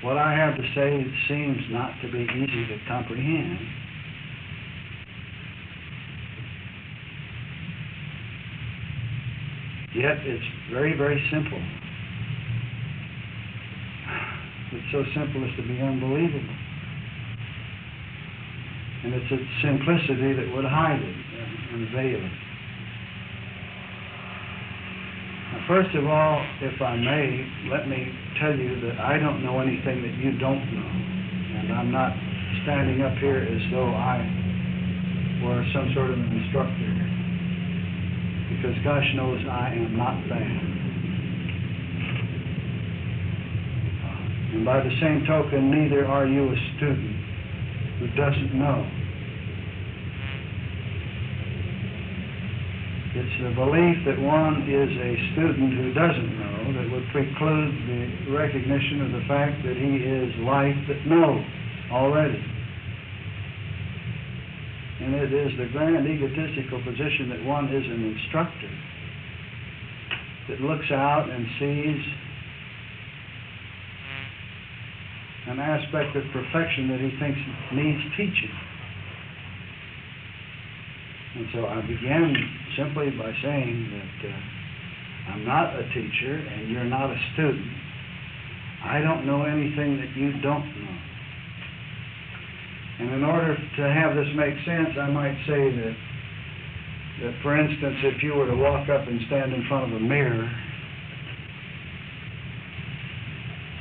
What I have to say seems not to be easy to comprehend. Yet it's very, very simple. It's so simple as to be unbelievable. And it's its simplicity that would hide it and veil it. Now, first of all, if I may, let me tell you that I don't know anything that you don't know. And I'm not standing up here as though I were some sort of an instructor. Because gosh knows I am not that. And by the same token, neither are you a student who doesn't know. It's the belief that one is a student who doesn't know that would preclude the recognition of the fact that he is life that knows already. And it is the grand egotistical position that one is an instructor that looks out and sees an aspect of perfection that he thinks needs teaching. And so I began simply by saying that I'm not a teacher and you're not a student. I don't know anything that you don't know. And in order to have this make sense, I might say that for instance, if you were to walk up and stand in front of a mirror,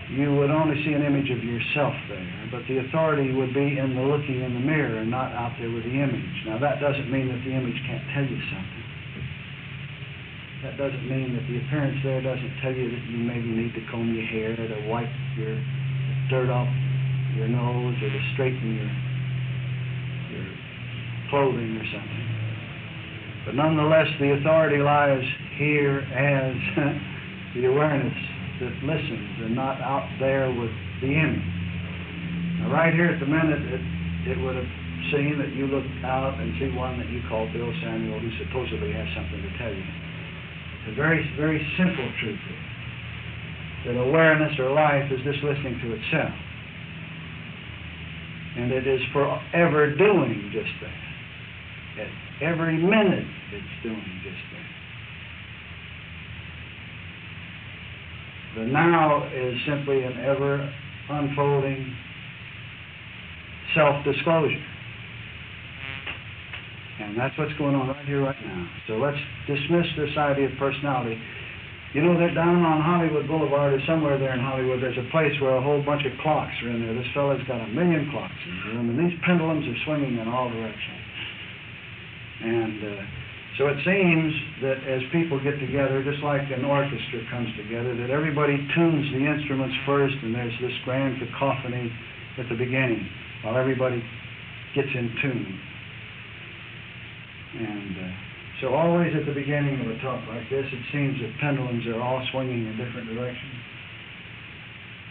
you would only see an image of yourself there, but the authority would be in the looking in the mirror and not out there with the image. Now, that doesn't mean that the image can't tell you something. That doesn't mean that the appearance there doesn't tell you that you maybe need to comb your hair, or to wipe your dirt off your nose, or to straighten your clothing or something. But nonetheless, the authority lies here as the awareness that listens and not out there with the image. Now, right here at the minute, it would have seen that you look out and see one that you call Bill Samuel, who supposedly has something to tell you. It's a very, very simple truth here, that awareness or life is just listening to itself. And it is forever doing just that. At every minute, it's doing just that. The now is simply an ever unfolding self-disclosure. And that's what's going on right here, right now. So let's dismiss this idea of personality. You know that down on Hollywood Boulevard, or somewhere there in Hollywood, there's a place where a whole bunch of clocks are in there. This fellow's got 1 million clocks in his room, and these pendulums are swinging in all directions. And so it seems that as people get together, just like an orchestra comes together, that everybody tunes the instruments first, and there's this grand cacophony at the beginning, while everybody gets in tune. And so always at the beginning of a talk like this, it seems that pendulums are all swinging in different directions.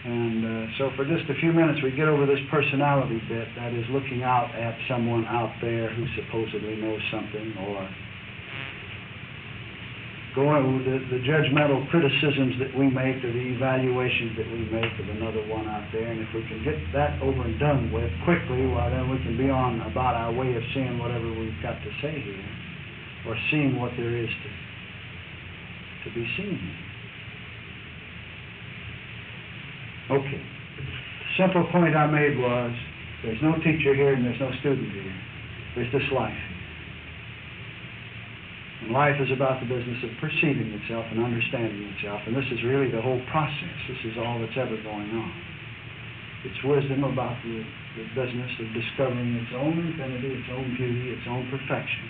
And so for just a few minutes, we get over this personality bit, that is looking out at someone out there who supposedly knows something, or going with the judgmental criticisms that we make, or the evaluations that we make of another one out there. And if we can get that over and done with quickly, well, then we can be on about our way of seeing whatever we've got to say here, or seeing what there is to be seen. Okay. The simple point I made was, there's no teacher here and there's no student here. There's just life. And life is about the business of perceiving itself and understanding itself. And this is really the whole process. This is all that's ever going on. It's wisdom about the business of discovering its own infinity, its own beauty, its own perfection.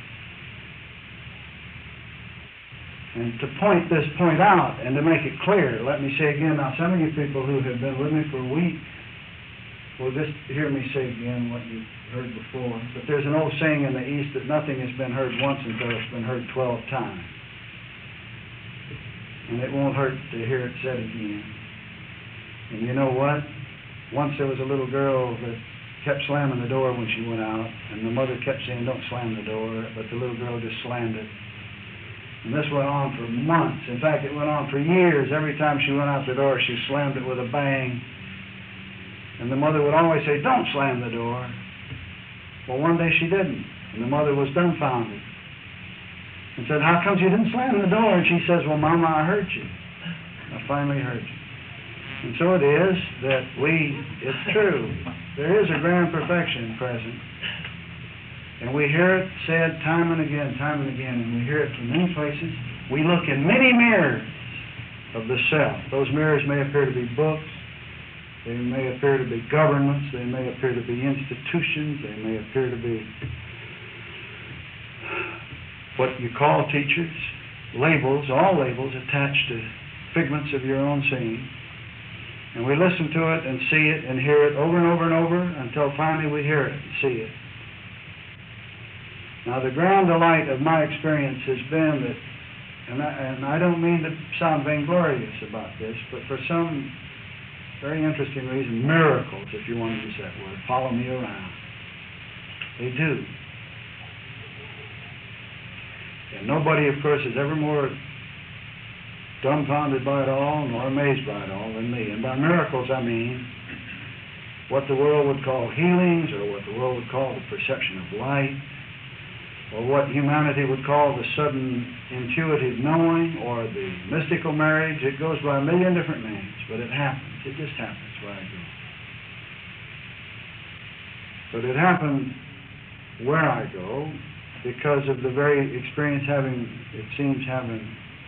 And to point this point out and to make it clear, let me say again, now some of you people who have been with me for a week will just hear me say again what you've heard before. But there's an old saying in the East that nothing has been heard once until it's been heard 12 times. And it won't hurt to hear it said again. And you know what? Once there was a little girl that kept slamming the door when she went out, and the mother kept saying, "Don't slam the door," but the little girl just slammed it. And this went on for months. In fact, it went on for years. Every time she went out the door, she slammed it with a bang. And the mother would always say, "Don't slam the door." Well, one day she didn't, and the mother was dumbfounded and said, "How come you didn't slam the door?" And she says, "Well, Mama, I heard you. I finally heard you." And so it is that it's true, there is a grand perfection present. And we hear it said time and again, and we hear it from many places. We look in many mirrors of the self. Those mirrors may appear to be books, they may appear to be governments, they may appear to be institutions, they may appear to be what you call teachers, labels, all labels attached to figments of your own seeing. And we listen to it and see it and hear it over and over and over until finally we hear it and see it. Now, the grand delight of my experience has been that, and I don't mean to sound vainglorious about this, but for some very interesting reason, miracles, if you want to use that word, follow me around. They do. And nobody, of course, is ever more dumbfounded by it all nor amazed by it all than me. And by miracles, I mean what the world would call healings, or what the world would call the perception of light, or what humanity would call the sudden intuitive knowing, or the mystical marriage. It goes by a million different names, but it happens. It just happens where I go. But it happened where I go because of the very experience having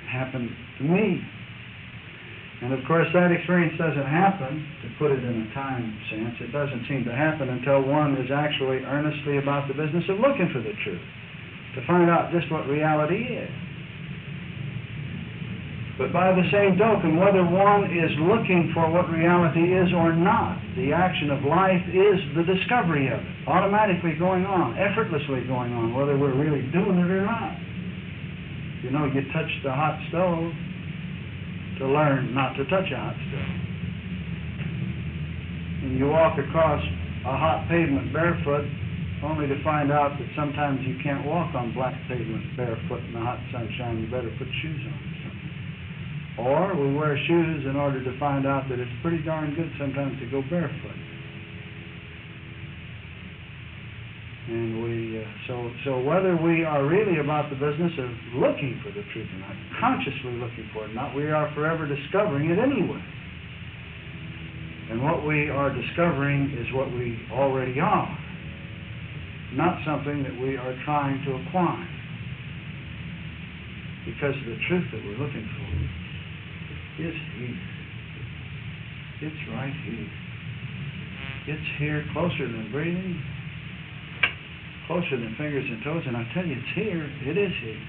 happened to me. And of course that experience doesn't happen, to put it in a time sense, it doesn't seem to happen until one is actually earnestly about the business of looking for the truth, to find out just what reality is. But by the same token, whether one is looking for what reality is or not, the action of life is the discovery of it, automatically going on, effortlessly going on, whether we're really doing it or not. You know, you touch the hot stove to learn not to touch a hot stove. And you walk across a hot pavement barefoot, only to find out that sometimes you can't walk on black pavement barefoot in the hot sunshine. You better put shoes on or something. Or we wear shoes in order to find out that it's pretty darn good sometimes to go barefoot. And so whether we are really about the business of looking for the truth or not, consciously looking for it or not, we are forever discovering it anyway. And what we are discovering is what we already are, not something that we are trying to acquire. Because the truth that we're looking for is here. It's right here. It's here, closer than breathing, closer than fingers and toes, and I tell you, it's here. It is here.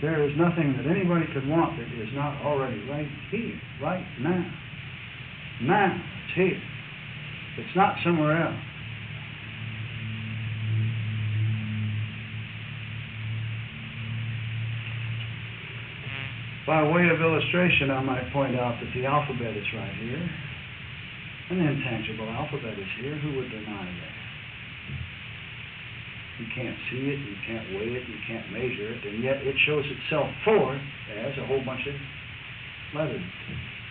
There is nothing that anybody could want that is not already right here, right now. Now, it's here. It's not somewhere else. By way of illustration, I might point out that the alphabet is right here. An intangible alphabet is here. Who would deny that? You can't see it, you can't weigh it, you can't measure it, and yet it shows itself forth as a whole bunch of letters.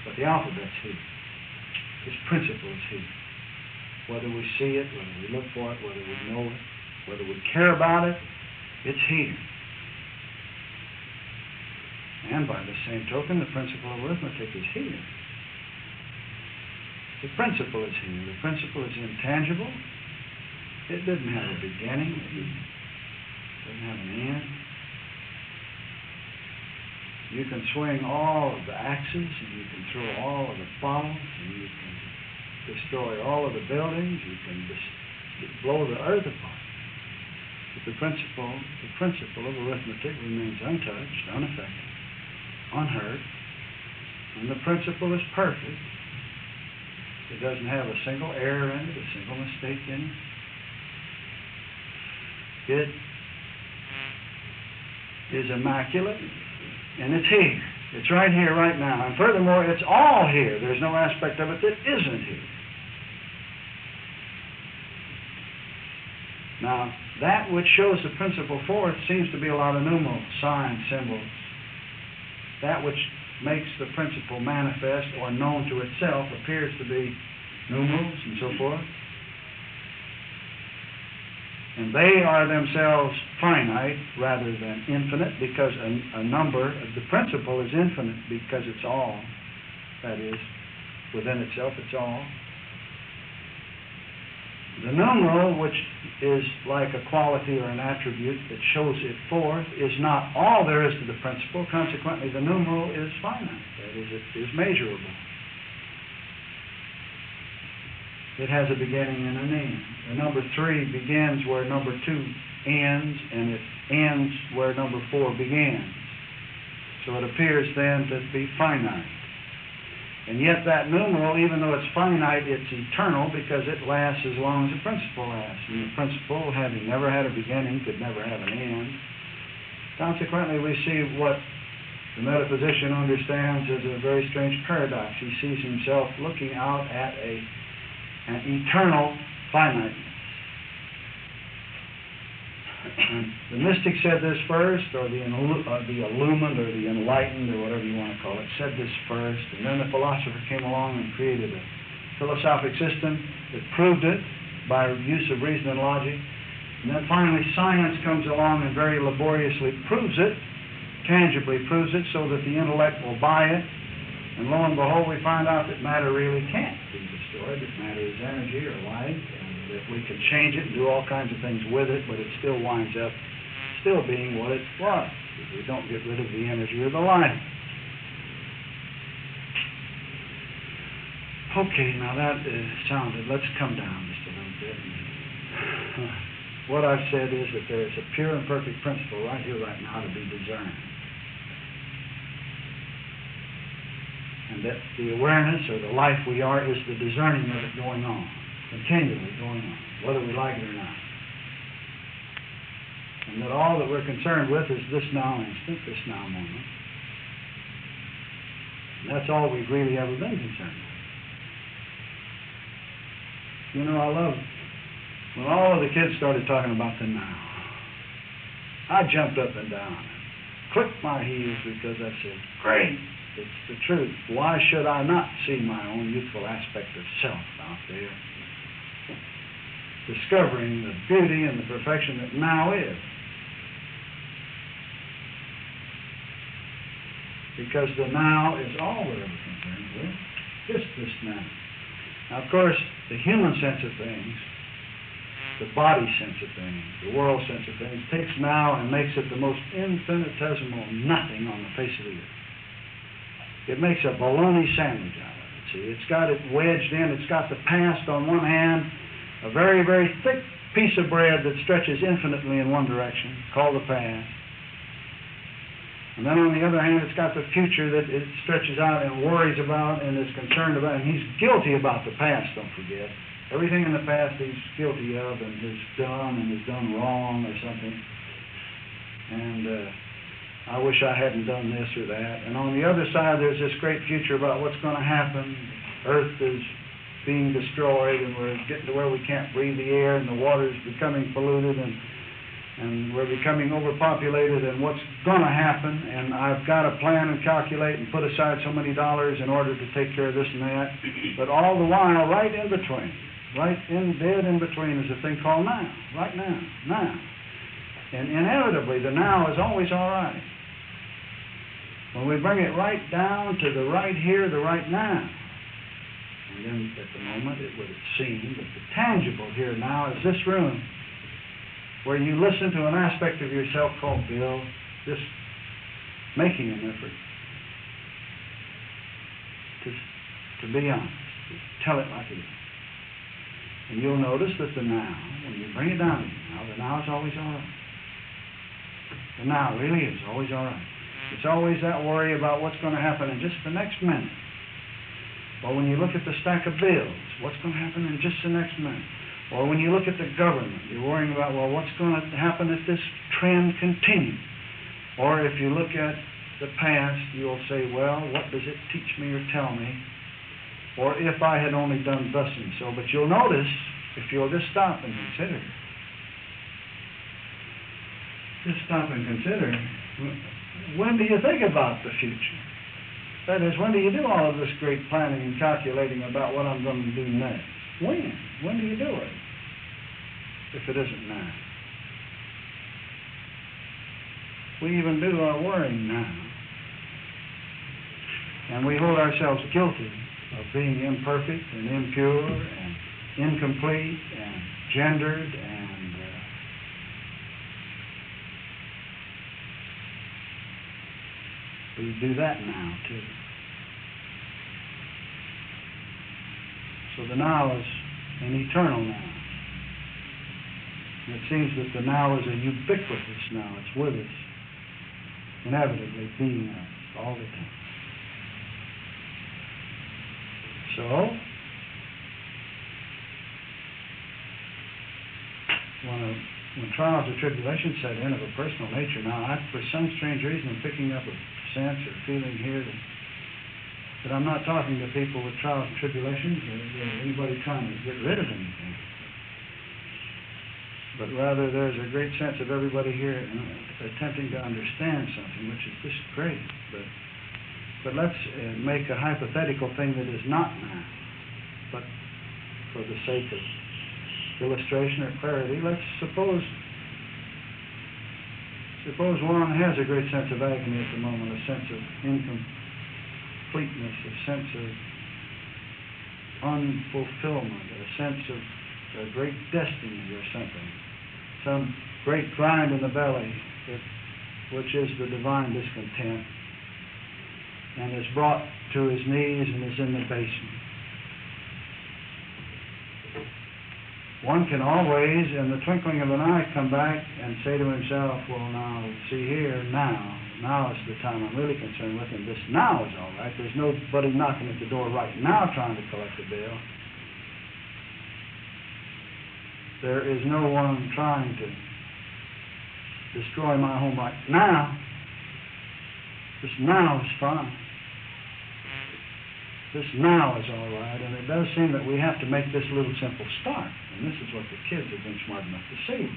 But the alphabet's here. This principle is here. Whether we see it, whether we look for it, whether we know it, whether we care about it, it's here. And by the same token, the principle of arithmetic is here. The principle is here. The principle is intangible. It doesn't have a beginning. It doesn't have an end. You can swing all of the axes, and you can throw all of the bottles, and you can destroy all of the buildings. You can blow the earth apart. But the principle of arithmetic remains untouched, unaffected, unhurt, and the principle is perfect. It doesn't have a single error in it, a single mistake in it. It is immaculate, and it's here. It's right here, right now. And furthermore, it's all here. There's no aspect of it that isn't here. Now, that which shows the principle forth seems to be a lot of numerals, signs, symbols. That which makes the principle manifest or known to itself appears to be numerals, and so forth. And they are themselves finite rather than infinite, because a number, the principle is infinite because it's all. That is, within itself it's all. The numeral, which is like a quality or an attribute that shows it forth, is not all there is to the principle. Consequently, the numeral is finite. That is, it is measurable. It has a beginning and an end. The number 3 begins where number 2 ends, and it ends where number 4 begins. So it appears then to be finite. And yet that numeral, even though it's finite, it's eternal because it lasts as long as the principle lasts. And the principle, having never had a beginning, could never have an end. Consequently, we see what the metaphysician understands as a very strange paradox. He sees himself looking out at an eternal finiteness. And the mystic said this first, or the illumined, or the enlightened, or whatever you want to call it, said this first, and then the philosopher came along and created a philosophic system that proved it by use of reason and logic. And then finally science comes along and very laboriously proves it, tangibly proves it, so that the intellect will buy it. And lo and behold, we find out that matter really can't be destroyed, that matter is energy or light, and that we can change it and do all kinds of things with it, but it still winds up still being what it was, if we don't get rid of the energy or the light. Okay, now that sounded, let's come down just a little bit. What I've said is that there is a pure and perfect principle right here, right now, to be discerned. And that the awareness or the life we are is the discerning of it going on, continually going on, whether we like it or not. And that all that we're concerned with is this now instant, this now moment. And that's all we've really ever been concerned with. You know, I love when all of the kids started talking about the now. I jumped up and down and clicked my heels because I said, great! It's the truth. Why should I not see my own youthful aspect of self out there? Discovering the beauty and the perfection that now is. Because the now is all we're ever concerned with. Just this now. Now, of course, the human sense of things, the body sense of things, the world sense of things, takes now and makes it the most infinitesimal nothing on the face of the earth. It makes a bologna sandwich out of it. See, it's got it wedged in. It's got the past on one hand, a very, very thick piece of bread that stretches infinitely in one direction, called the past. And then on the other hand, it's got the future that it stretches out and worries about and is concerned about. And he's guilty about the past, don't forget. Everything in the past he's guilty of and has done wrong or something. And I wish I hadn't done this or that. And on the other side, there's this great future about what's going to happen. Earth is being destroyed, and we're getting to where we can't breathe the air, and the water is becoming polluted, and we're becoming overpopulated, and what's going to happen. And I've got to plan and calculate and put aside so many dollars in order to take care of this and that. But all the while, right in between, dead in between is a thing called now. Right now. Now. And inevitably, the now is always all right. When we bring it right down to the right here, the right now. And then at the moment it would seem that the tangible here now is this room, where you listen to an aspect of yourself called Bill, just making an effort to be honest, to tell it like it is. And you'll notice that the now, when you bring it down to the now is always all right. The now really is always all right. It's always that worry about what's going to happen in just the next minute. Or when you look at the stack of bills, what's going to happen in just the next minute? Or when you look at the government, you're worrying about, well, what's going to happen if this trend continues? Or if you look at the past, you'll say, well, what does it teach me or tell me? Or if I had only done thus and so. But you'll notice, if you'll just stop and consider, when do you think about the future? That is, when do you do all of this great planning and calculating about what I'm going to do next? When? When do you do it? If it isn't now. We even do our worrying now. And we hold ourselves guilty of being imperfect and impure and incomplete and gendered and we do that now too. So the now is an eternal now. And it seems that the now is a ubiquitous now. It's with us, inevitably being us all the time. So, when trials or tribulations set in of a personal nature, now for some strange reason I'm picking up a sense or feeling here that I'm not talking to people with trials and tribulations or anybody trying to get rid of anything. But rather there's a great sense of everybody here attempting to understand something, which is just great. But let's make a hypothetical thing that is not now. But for the sake of illustration or clarity, let's suppose one has a great sense of agony at the moment, a sense of incompleteness, a sense of unfulfillment, a sense of a great destiny or something, some great grind in the belly, which is the divine discontent, and is brought to his knees and is in the basement. One can always, in the twinkling of an eye, come back and say to himself, well, now, see here, now is the time I'm really concerned with, and this now is all right. There's nobody knocking at the door right now trying to collect a bill. There is no one trying to destroy my home right now. This now is fine. This now is all right, and it does seem that we have to make this little simple start. And this is what the kids have been smart enough to see.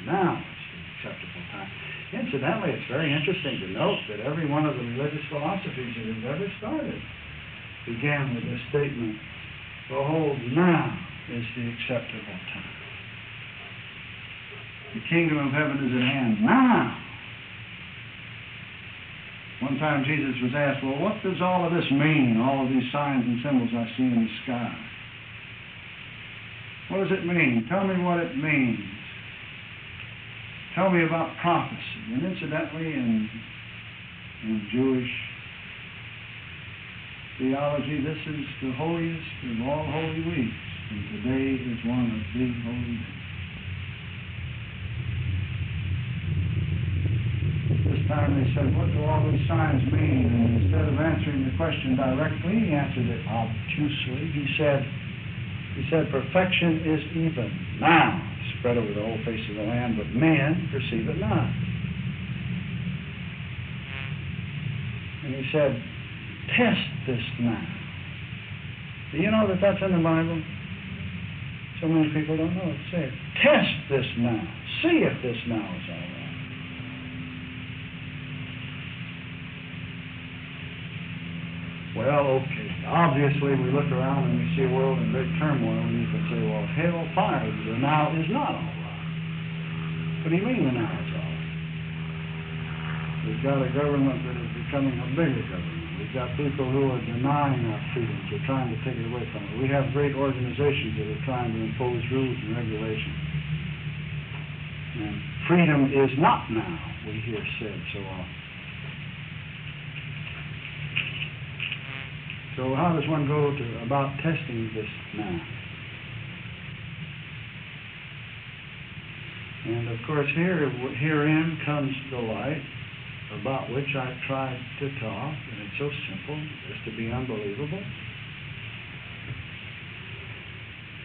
Now is the acceptable time. Incidentally, it's very interesting to note that every one of the religious philosophies that have ever started began with this statement, behold, now is the acceptable time. The kingdom of heaven is at hand now. One time Jesus was asked, well, what does all of this mean, all of these signs and symbols I see in the sky? What does it mean? Tell me what it means. Tell me about prophecy. And incidentally, in Jewish theology, this is the holiest of all holy weeks, and today is one of the holy days. This time they said, what do all these signs mean? And instead of answering the question directly, he answered it obtusely. He said, perfection is even now spread over the whole face of the land, but men perceive it not. And he said, test this now. Do you know that that's in the Bible? So many people don't know it. Say it. Test this now. See if this now is all right. Well, okay. Obviously, we look around and we see a world in great turmoil, and you can say, well, hell fire, the now is not all right. What do you mean the now is all right? We've got a government that is becoming a bigger government. We've got people who are denying our freedoms. They're trying to take it away from us. We have great organizations that are trying to impose rules and regulations. And freedom is not now, we hear said so often. So how does one go about testing this now? And of course herein comes the light about which I've tried to talk, and it's so simple as to be unbelievable.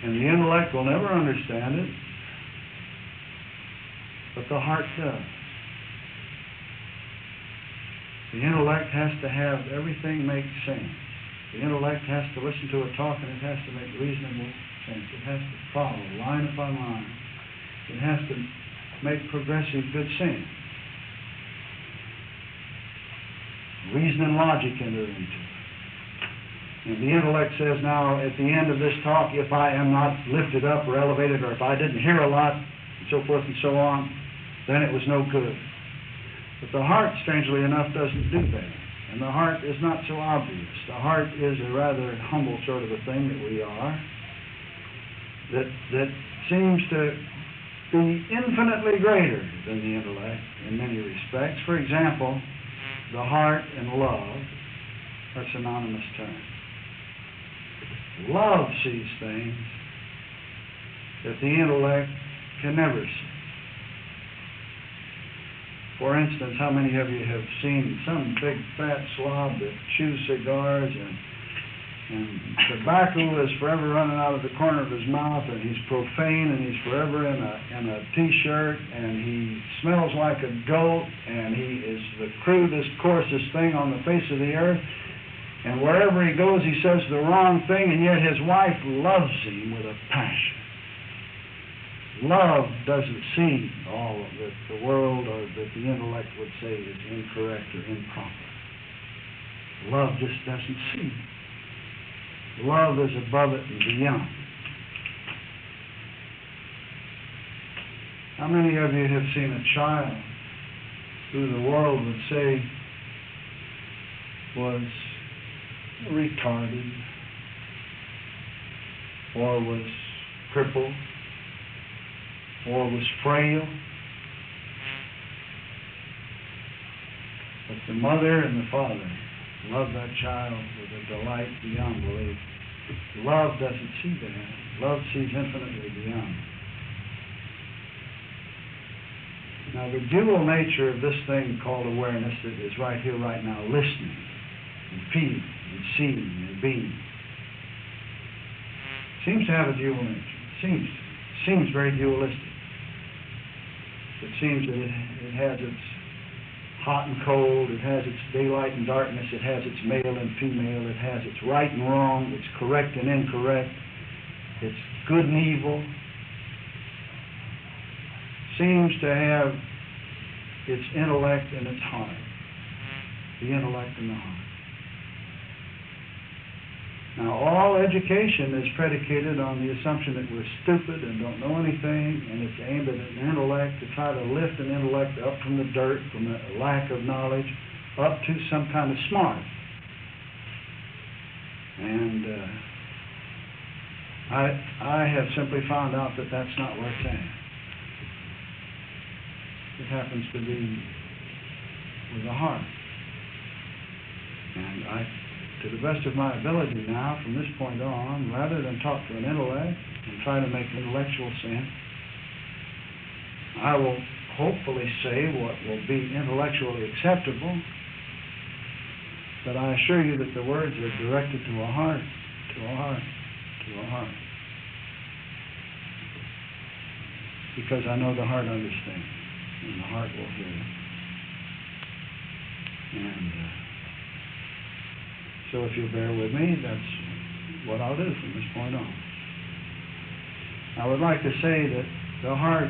And the intellect will never understand it, but the heart does. The intellect has to have everything make sense. The intellect has to listen to a talk, and it has to make reasonable sense. It has to follow line upon line. It has to make progressive good sense. Reason and logic enter into it. And the intellect says now, at the end of this talk, if I am not lifted up or elevated, or if I didn't hear a lot, and so forth and so on, then it was no good. But the heart, strangely enough, doesn't do that. And the heart is not so obvious. The heart is a rather humble sort of a thing that we are, that seems to be infinitely greater than the intellect in many respects. For example, the heart and love are synonymous terms. Love sees things that the intellect can never see. For instance, how many of you have seen some big fat slob that chews cigars and tobacco is forever running out of the corner of his mouth, and he's profane, and he's forever in a t-shirt, and he smells like a goat, and he is the crudest, coarsest thing on the face of the earth, and wherever he goes he says the wrong thing, and yet his wife loves him with a passion. Love doesn't see all that the world or that the intellect would say is incorrect or improper. Love just doesn't see. Love is above it and beyond. How many of you have seen a child who the world would say was retarded or was crippled or was frail? But the mother and the father love that child with a delight beyond belief. Love doesn't see that. Love sees infinitely beyond. Now, the dual nature of this thing called awareness that is right here, right now, listening and feeling and seeing and being, seems to have a dual nature. Seems very dualistic. It seems that it has its hot and cold, it has its daylight and darkness, it has its male and female, it has its right and wrong, its correct and incorrect, its good and evil. Seems to have its intellect and its heart. The intellect and the heart. Now, all education is predicated on the assumption that we're stupid and don't know anything, and it's aimed at an intellect to try to lift an intellect up from the dirt, from the lack of knowledge, up to some kind of smart. And I have simply found out that that's not where it's at. It happens to be with the heart. And to the best of my ability now, from this point on, rather than talk to an intellect and try to make intellectual sense, I will hopefully say what will be intellectually acceptable, but I assure you that the words are directed to a heart, to a heart, to a heart. Because I know the heart understands, and the heart will hear it. And so if you'll bear with me, that's what I'll do from this point on. I would like to say that the heart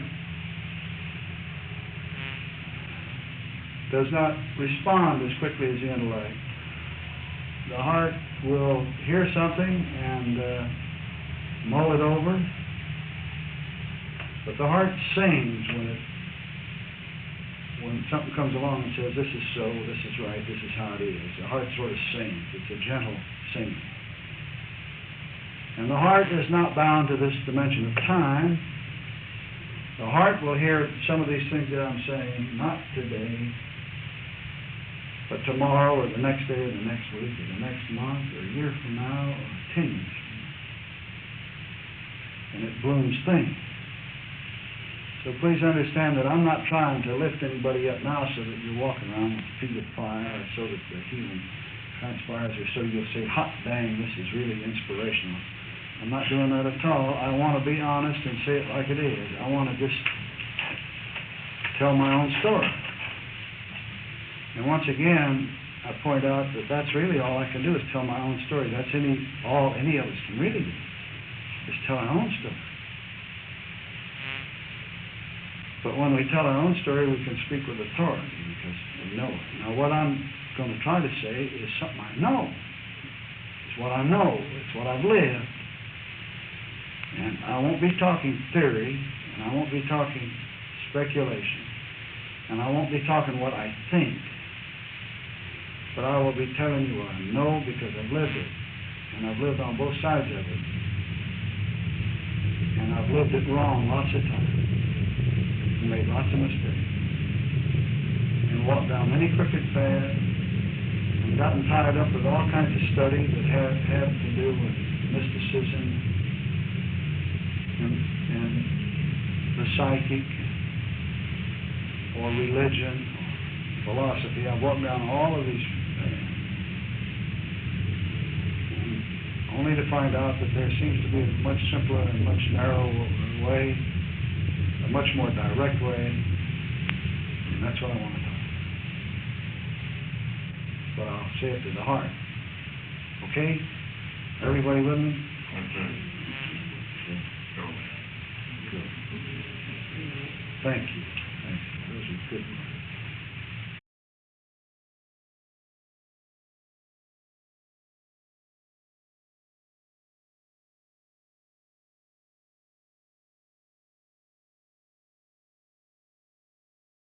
does not respond as quickly as the intellect. The heart will hear something and mull it over, but the heart sings when something comes along and says, this is so, this is right, this is how it is. The heart sort of sings. It's a gentle singing. And the heart is not bound to this dimension of time. The heart will hear some of these things that I'm saying, not today, but tomorrow or the next day or the next week or the next month or a year from now or 10 years from now. And it blooms things. So please understand that I'm not trying to lift anybody up now so that you're walking around with feet of fire, or so that the healing transpires, or so you'll say, hot dang, this is really inspirational. I'm not doing that at all. I want to be honest and say it like it is. I want to just tell my own story. And once again, I point out that that's really all I can do is tell my own story. That's all any of us can really do, is tell our own story. But when we tell our own story, we can speak with authority because we know it. Now, what I'm going to try to say is something I know. It's what I know. It's what I've lived. And I won't be talking theory, and I won't be talking speculation, and I won't be talking what I think. But I will be telling you what I know because I've lived it. And I've lived on both sides of it. And I've lived it wrong lots of times. And made lots of mistakes. And walked down many crooked paths. And gotten tied up with all kinds of studies that have to do with mysticism and the psychic or religion or philosophy. I've walked down all of these paths. Only to find out that there seems to be a much simpler and much narrower way, a much more direct way, and that's what I want to talk about. But I'll say it to the heart. Okay? Everybody with me? Good. Thank you. Those are good ones.